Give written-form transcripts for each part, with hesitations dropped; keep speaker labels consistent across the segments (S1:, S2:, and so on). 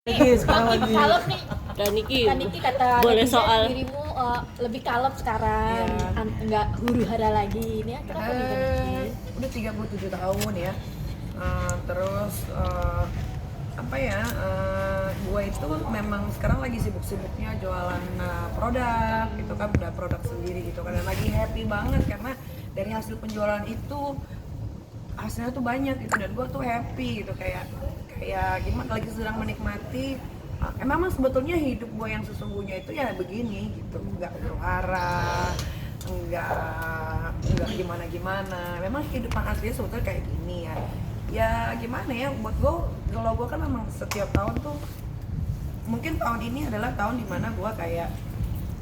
S1: Lagi sekarang lagi.
S2: Kalem nih.
S3: Niki
S2: Kata
S3: boleh
S2: netizen,
S3: soal
S2: dirimu lebih kalem sekarang, nggak huru hara lagi. Ini kenapa nih Kak Niki?
S1: Udah 37 tahun ya. Terus apa ya? Gue itu memang sekarang lagi sibuk-sibuknya jualan produk, gitu kan, udah produk sendiri gitu kan. Dan lagi happy banget karena dari hasil penjualan itu hasilnya tuh banyak gitu, dan gue tuh happy gitu, kayak gimana, lagi sedang menikmati. Memang sebetulnya hidup gue yang sesungguhnya itu ya begini gitu, nggak huru-hara, nggak gimana. Memang kehidupan aslinya sebetulnya kayak gini ya. Ya gimana ya, buat gue, kalau gue kan memang setiap tahun tuh, mungkin tahun ini adalah tahun dimana gue kayak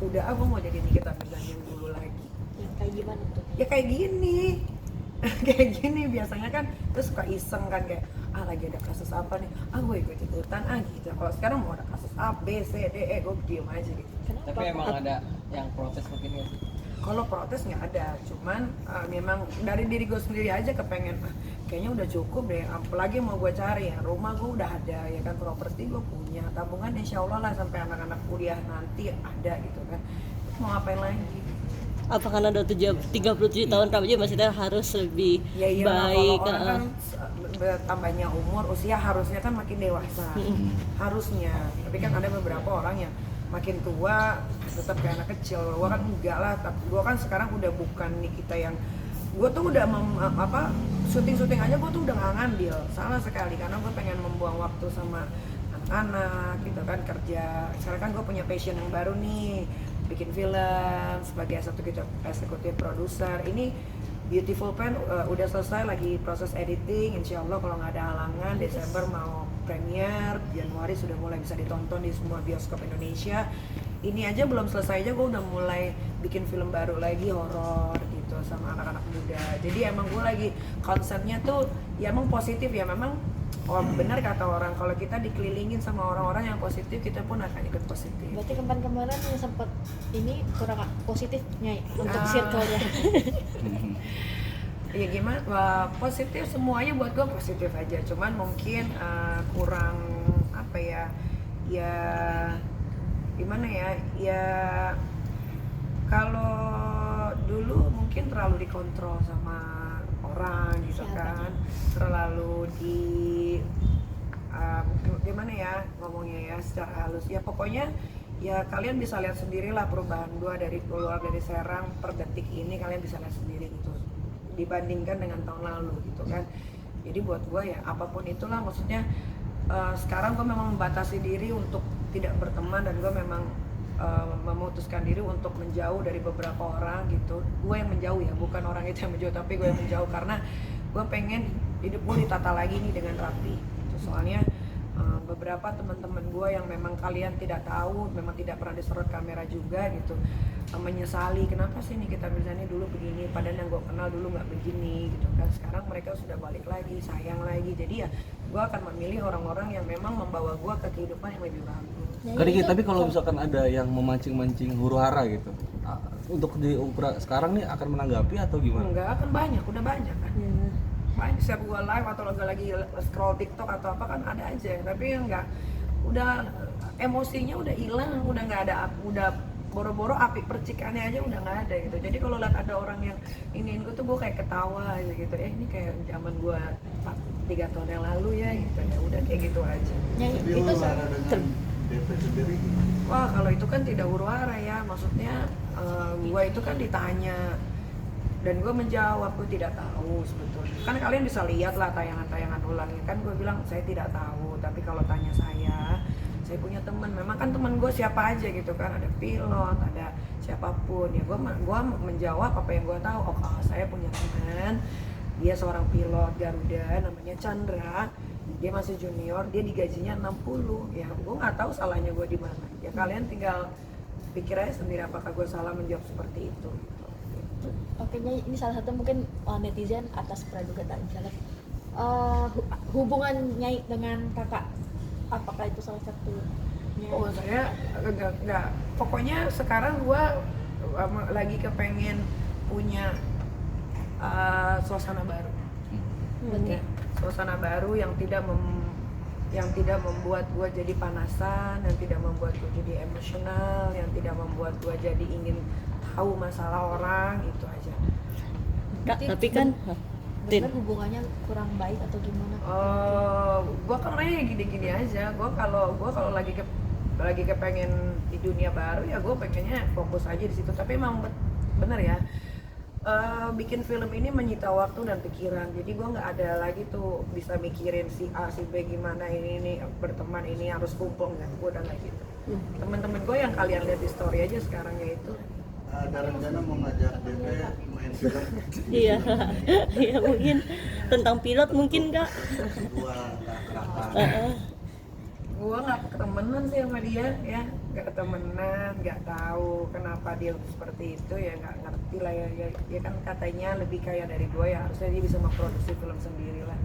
S1: udah aku mau jadi Nikita Mirzani dulu lagi.
S2: Yang kayak gimana tuh?
S1: Ya kayak gini. Kayak gini biasanya kan, terus suka iseng kan, kayak lagi ada kasus apa nih, gue ikut ikutan gitu. Kalau sekarang mau ada kasus A, B, C, D, E, gue diem aja gitu.
S2: Kenapa?
S4: Tapi emang ada yang protes mungkin nggak sih?
S1: Kalau protes nggak ada, cuman memang dari diri gue sendiri aja kepengen, kayaknya udah cukup deh, apalagi mau gue cari ya, rumah gue udah ada ya kan, properti gue punya, tabungan insya Allah lah sampai anak-anak kuliah nanti ada gitu kan. Terus mau ngapain lagi?
S3: apa karena udah 37 tahun remaja maksudnya harus lebih
S1: Ya
S3: baik,
S1: kalau orang kan bertambahnya umur, usia harusnya kan makin dewasa, harusnya. Tapi kan ada beberapa orang yang makin tua tetap kayak anak kecil. Gua kan enggak lah, gua kan sekarang udah bukan Nikita yang, gua tuh udah syuting aja gua tuh udah nggak ngambil sama sekali, karena gua pengen membuang waktu sama anak-anak gitu kan, kerja. Sekarang kan gua punya passion yang baru nih, bikin film sebagai eksekutif produser. Ini Beautiful Pen udah selesai, lagi proses editing. Insya Allah kalau nggak ada halangan Desember mau premier, Januari sudah mulai bisa ditonton di semua bioskop Indonesia. Ini aja belum selesai aja gue udah mulai bikin film baru lagi, horor gitu sama anak-anak muda. Jadi emang gue lagi konsepnya tuh ya emang positif ya, memang benar kata orang, kalau kita dikelilingin sama orang-orang yang positif, kita pun akan ikut positif.
S2: Berarti kemarin yang sempat ini kurang positifnya untuk circle-nya.
S1: Ya gimana, positif semuanya buat gue positif aja, cuman mungkin kurang apa ya, ya gimana ya kalau dulu mungkin terlalu dikontrol sama orang gitu kan, terlalu gimana ya ngomongnya ya, secara halus ya, pokoknya ya kalian bisa lihat sendirilah perubahan gua dari keluar dari Serang per detik ini, kalian bisa lihat sendiri gitu dibandingkan dengan tahun lalu gitu kan. Jadi buat gua ya apapun itulah, maksudnya sekarang gua memang membatasi diri untuk tidak berteman, dan gua memang memutuskan diri untuk menjauh dari beberapa orang gitu. Gue yang menjauh ya, bukan orang itu yang menjauh, tapi gue yang menjauh karena gue pengen hidup gue ditata lagi nih dengan rapi gitu. Soalnya beberapa teman-teman gue yang memang kalian tidak tahu, memang tidak pernah disorot kamera juga gitu, menyesali kenapa sih Nikita Mirzani dulu begini, padahal yang gue kenal dulu nggak begini gitu kan. Sekarang mereka sudah balik lagi, sayang lagi. Jadi ya gue akan memilih orang-orang yang memang membawa gue ke kehidupan yang lebih bagus.
S4: Kadang tapi kalau misalkan ada yang memancing-mancing huru-hara gitu, untuk di sekarang nih akan menanggapi atau gimana?
S1: Enggak, kan banyak, udah banyak kan. Banyak, setiap gua live atau lagi scroll TikTok atau apa kan ada aja, tapi enggak, udah emosinya udah hilang, udah nggak ada, udah boro-boro api percikannya aja udah nggak ada gitu. Jadi kalau lihat ada orang yang iniin gua tuh gua kayak ketawa aja gitu, ini kayak zaman gua 3 tahun yang lalu ya gitu, ya udah kayak gitu aja.
S2: Itu
S5: DP sendiri gimana?
S1: Wah, kalau itu kan tidak huru-hara ya, maksudnya gue itu kan ditanya dan gue menjawab gue tidak tahu sebetulnya. Kan kalian bisa lihat lah tayangan-tayangan ulangnya, kan gue bilang saya tidak tahu, tapi kalau tanya saya punya teman, memang kan teman gue siapa aja gitu kan, ada pilot, ada siapapun ya, gue menjawab apa yang gue tahu. Saya punya teman, dia seorang pilot Garuda namanya Chandra. Dia masih junior, dia digajinya 60. Ya gue nggak tahu salahnya gue di mana. Ya kalian tinggal pikir aja sendiri apakah gue salah menjawab seperti itu.
S2: Oke, ini salah satu mungkin netizen atas praduga tak misalnya hubungan Nyai dengan kakak, apakah itu salah satunya?
S1: Oh, saya enggak. Pokoknya sekarang gue lagi kepengen punya suasana baru.
S2: Betul.
S1: Suasana baru yang tidak yang tidak membuat gue jadi panasan, yang tidak membuat gue jadi emosional, yang tidak membuat gue jadi ingin tahu masalah orang, itu aja.
S3: Kak,
S2: Berarti
S3: tapi kan Tin,
S2: bener hubungannya kurang baik atau gimana?
S1: Gue kan orangnya gini-gini aja. Gue kalau lagi kepengen di dunia baru ya gue pengennya fokus aja di situ. Tapi emang bener ya, bikin film ini menyita waktu dan pikiran. Jadi gue nggak ada lagi tuh bisa mikirin si A si B gimana ini berteman ini harus kumpul, nggak. Gue udah nggak gitu. Temen-temen gue yang kalian lihat di story aja sekarang yaitu
S5: Ada rencana mau ngajak DP main film
S3: iya, iya mungkin tentang pilot mungkin Kak.
S5: sebuah keakraban.
S1: gue nggak ketemenan sih sama dia ya, nggak ketemenan, nggak tahu kenapa dia seperti itu ya, nggak ngerti lah ya. Dia kan katanya lebih kaya dari gue ya, harusnya dia bisa memproduksi film sendiri lah.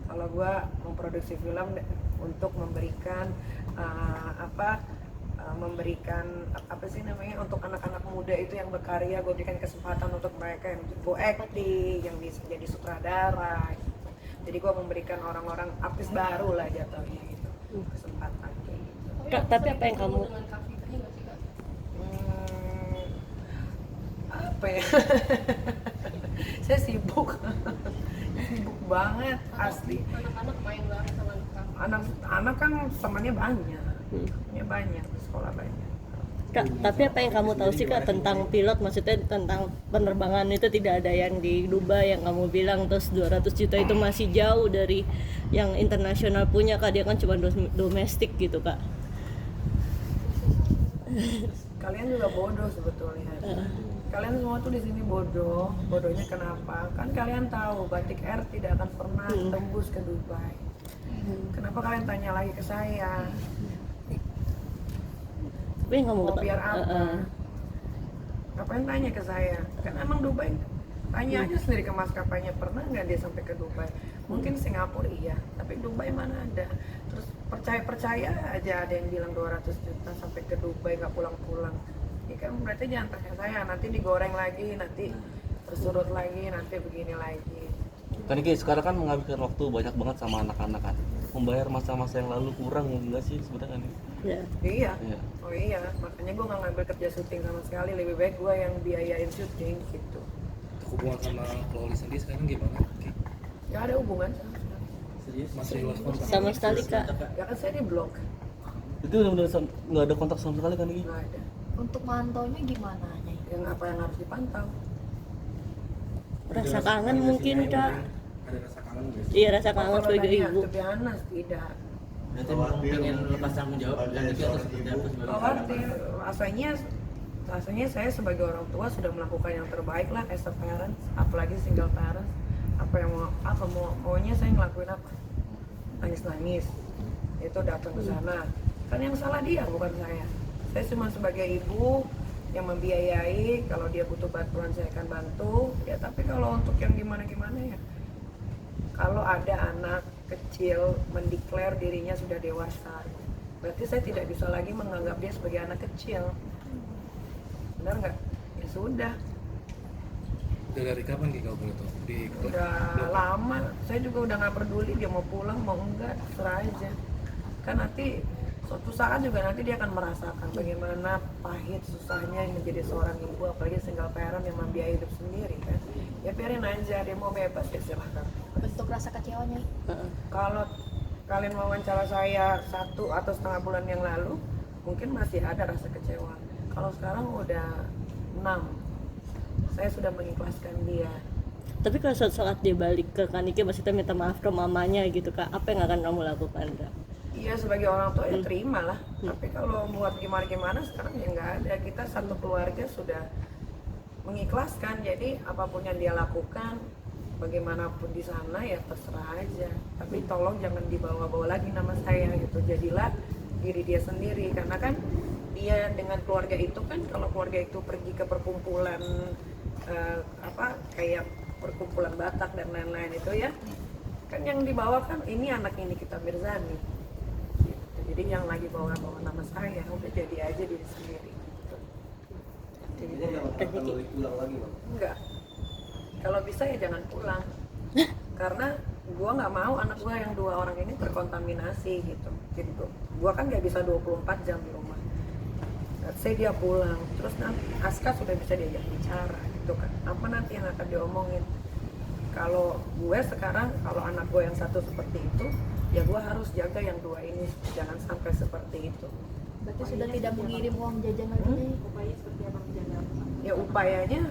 S1: Kalau gue memproduksi film untuk memberikan memberikan apa sih namanya, untuk anak-anak muda itu yang berkarya, gue berikan kesempatan untuk mereka yang go acting, yang bisa jadi sutradara gitu. Jadi gue memberikan orang-orang artis baru lah jatuhnya gitu kesempatan kayak gitu.
S3: Kak, tapi apa yang kamu
S1: Apa ya? Saya sibuk banget asli.
S6: Anak-anak main bareng sama
S1: Anak kan temannya banyak, sekolah banyak.
S3: Kak, tapi apa yang kamu tahu sih Kak tentang pilot, maksudnya tentang penerbangan itu tidak ada yang di Dubai yang kamu bilang, terus 200 juta itu masih jauh dari yang internasional punya Kak, dia kan cuma domestik gitu Kak.
S1: Kalian juga bodoh sebetulnya. Kalian semua tuh di sini bodoh. Bodohnya kenapa? Kan kalian tahu Batik Air tidak akan pernah tembus ke Dubai. Kenapa kalian tanya lagi ke saya?
S3: Tapi yang kamu
S1: Mau
S3: ketahui
S1: biar apa? Ngapain tanya ke saya? Kan emang Dubai, tanya aja sendiri ke maskapainya, pernah nggak dia sampai ke Dubai? Mungkin Singapura iya, tapi Dubai mana ada. Terus percaya aja ada yang bilang 200 juta sampai ke Dubai nggak pulang-pulang. Ini kan berarti jangan tanya saya, nanti digoreng lagi, nanti tersurut lagi, nanti begini lagi.
S4: Kan ini sekarang kan menghabiskan waktu banyak banget sama anak-anak kan. Membayar masa-masa yang lalu kurang enggak sih sebenarnya kan?
S3: ya.
S1: Iya.
S4: Iya.
S1: Oh iya, makanya gue nggak ngambil kerja syuting sama sekali. Lebih baik gue yang biayain syuting gitu.
S7: Hubungan sama Loli sendiri sekarang gimana?
S1: Gak ada hubungan sama sekali.
S7: Masih lost kontak?
S3: Sama sekali Kak.
S1: Ya kan saya di blok,
S4: Itu benar-benar nggak ada kontak sama sekali kan ini?
S1: nggak ada.
S2: Untuk mantaunya gimana Nyai?
S1: Yang apa yang harus dipantau?
S3: Rasa kangen mungkin Kak.
S7: Ada rasa kangen nggak sih?
S3: Iya, rasa kangen sebagai ibu.
S1: Kebianas tidak.
S8: Berarti memang pengen lepas tanggung jawab lanjutnya atau seperti apa sebagai
S1: Khawatir, rasanya saya sebagai orang tua sudah melakukan yang terbaik lah as a parent, apalagi single parent. Maunya saya ngelakuin apa? Nangis itu datang ke sana. Kan yang salah dia bukan saya. Saya cuma sebagai ibu yang membiayai, kalau dia butuh bantuan saya akan bantu ya. Tapi kalau untuk yang gimana ya, kalau ada anak kecil mendeklar dirinya sudah dewasa, berarti saya tidak bisa lagi menganggap dia sebagai anak kecil. Benar nggak? Ya sudah.
S7: Udah dari kapan Ki kalau boleh tahu?
S1: Udah lama. Saya juga udah nggak peduli dia mau pulang mau enggak, serah aja. Kan nanti suatu saat juga nanti dia akan merasakan bagaimana pahit susahnya menjadi seorang ibu, apalagi single parent yang membiayai hidup sendiri kan. Ya biarin aja, dia mau bebas ya silahkan.
S2: Bentuk rasa kecewanya?
S1: Kalau kalian wawancara saya 1 atau setengah bulan yang lalu, mungkin masih ada rasa kecewa. Kalau sekarang udah 6, saya sudah mengikhlaskan dia.
S3: Tapi kalau suatu saat dia balik ke Kaniki, maksudnya minta maaf ke mamanya gitu Kak, apa yang akan kamu lakukan Kak?
S1: Iya, sebagai orang tua ya terima lah. Tapi kalau buat gimana sekarang ya nggak ada. Kita satu keluarga sudah mengikhlaskan. Jadi apapun yang dia lakukan, bagaimanapun di sana ya terserah aja. Tapi tolong jangan dibawa-bawa lagi nama saya gitu. Jadilah diri dia sendiri. Karena kan dia dengan keluarga itu kan, kalau keluarga itu pergi ke perkumpulan kayak perkumpulan Batak dan lain-lain itu ya, kan yang dibawa kan ini anak ini kita Mirzani gitu. Jadi yang lagi bawa nama saya udah jadi aja diri sendiri gitu.
S5: Ini nggak akan pulang lagi Bang?
S1: Enggak, kalau bisa ya jangan pulang karena gue nggak mau anak gue yang 2 orang ini terkontaminasi gitu. Gue kan nggak bisa 24 jam di rumah. Let's say dia pulang, terus nanti Aska sudah bisa diajak bicara gitu kan. Apa nanti yang akan diomongin? Kalau gue sekarang, kalau anak gue yang satu seperti itu, ya gue harus jaga yang 2 ini, jangan sampai seperti itu.
S2: Berarti sudah tidak mengirim uang jajan lagi nih.
S6: Upaya seperti apa menjaga
S1: Ya upayanya,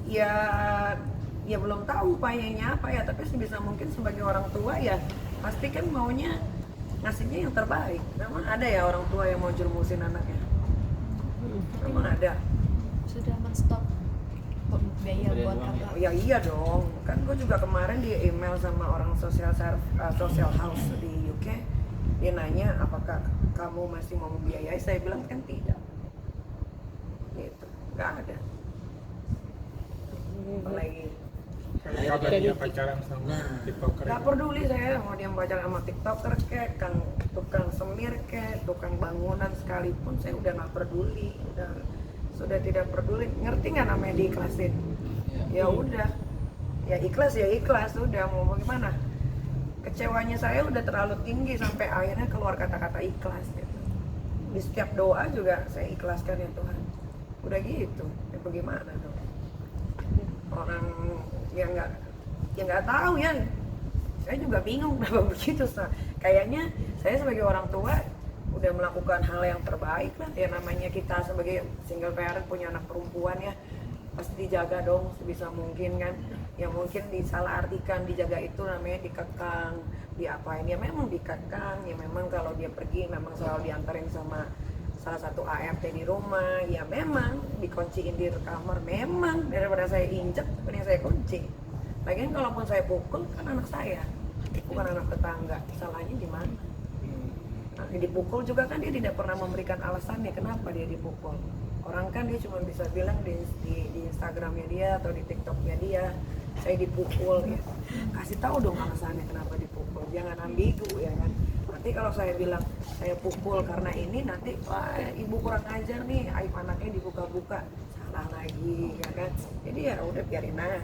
S1: ya belum tahu upayanya apa ya, tapi sebisa mungkin sebagai orang tua ya pasti kan maunya ngasihnya yang terbaik. Memang ada ya orang tua yang mau jermusin anaknya? Memang ada.
S2: Sudah men-stop biaya buat kakak.
S1: Ya iya dong, kan gue juga kemarin di email sama orang social house di UK, dia nanya apakah kamu masih mau membiayai, saya bilang kan tidak, gitu, nggak ada. Apalagi
S7: Kalau dia pacaran sama tiktoker
S1: nggak peduli saya mau dia pacaran sama tiktoker kek, tukang semir kek, tukang bangunan sekalipun, saya udah nggak peduli, sudah tidak peduli. Ngerti nggak namanya diikhlasin? Ya udah, ya ikhlas udah, mau bagaimana? Kecewanya saya udah terlalu tinggi sampai akhirnya keluar kata-kata ikhlas gitu. Di setiap doa juga saya ikhlaskan ya Tuhan. Udah gitu, ya bagaimana dong? Orang yang nggak tahu ya. Saya juga bingung kenapa begitu. Kayaknya saya sebagai orang tua udah melakukan hal yang terbaik lah. Ya namanya kita sebagai single parent punya anak perempuan ya, pasti dijaga dong sebisa mungkin kan. Ya mungkin disalahartikan, dijaga itu namanya dikekang, diapain, ya memang dikekang, ya memang kalau dia pergi memang selalu diantarin sama salah satu ART di rumah, ya memang dikunciin di kamar, memang daripada saya injek mending saya kunci. Lagian kalaupun saya pukul kan anak saya, bukan anak tetangga, salahnya di mana? Nah, dipukul juga kan dia tidak pernah memberikan alasannya kenapa dia dipukul. Orang kan dia cuma bisa bilang di Instagramnya dia atau di TikToknya dia, saya dipukul ya. Kasih tahu dong alasannya kenapa dipukul, jangan ambigu ya kan. Nanti kalau saya bilang saya pukul karena ini, nanti wah ibu kurang ajar nih, aib anaknya dibuka-buka, salah lagi ya kan. Jadi ya udah biarin aja.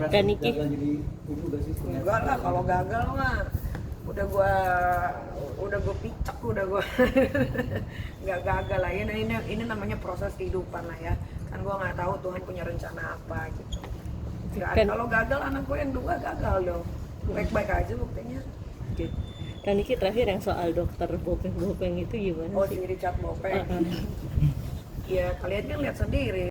S3: Dan Niki
S1: Enggak lah, kalau gagal mah udah gua picak, udah gua nggak gagal lah. Ini namanya proses kehidupan lah ya. Kan gua nggak tahu Tuhan punya rencana apa gitu. Kalau gagal anak gue yang 2 gagal dong. Baik-baik aja buktinya.
S3: Dan Niki terakhir yang soal dokter Bopeng itu gimana
S1: Oh
S3: sih?
S1: si Richard Bopeng. Ya kalian kan lihat sendiri.